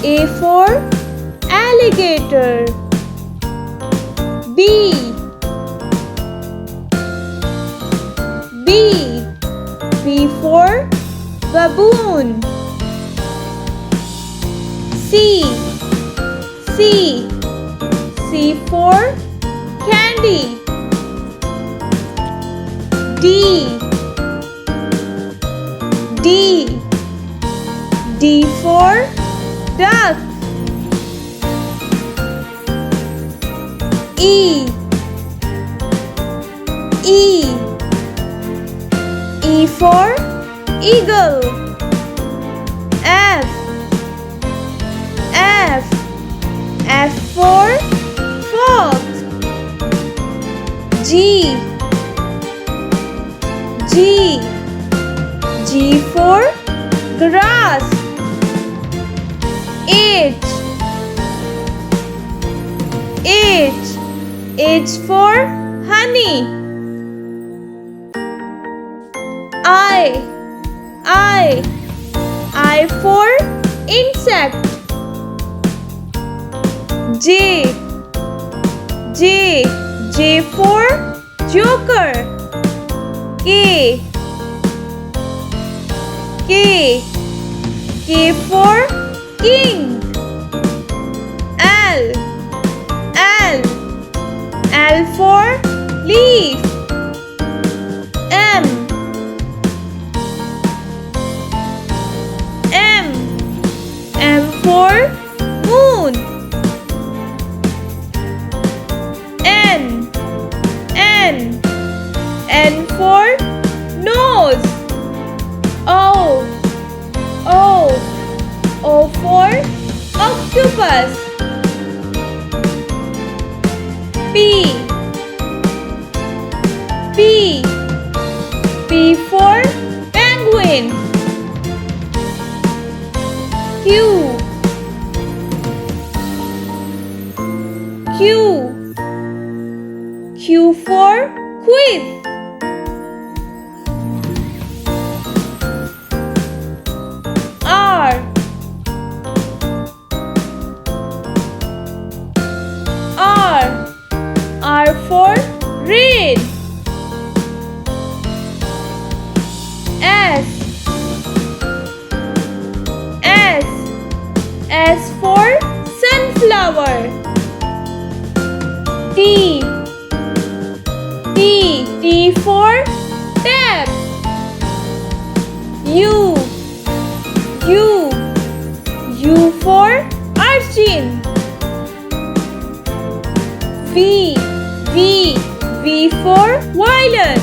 A for alligator. B for baboon. C for candy. D for duck. E for eagle. F for fox. G for grass. H for honey. I for insect. J for joker. K for king. L for leaf. M for moon. N for nose. O for octopus. P for penguin. Q for quiz. R for rain. S for sunflower. T for tap. U for urchin. V for violin.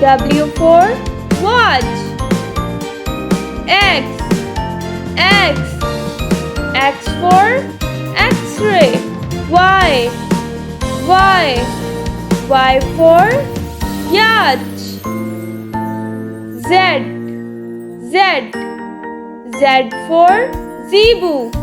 W for watch. X for X-ray. Y for yacht. Z for zebu.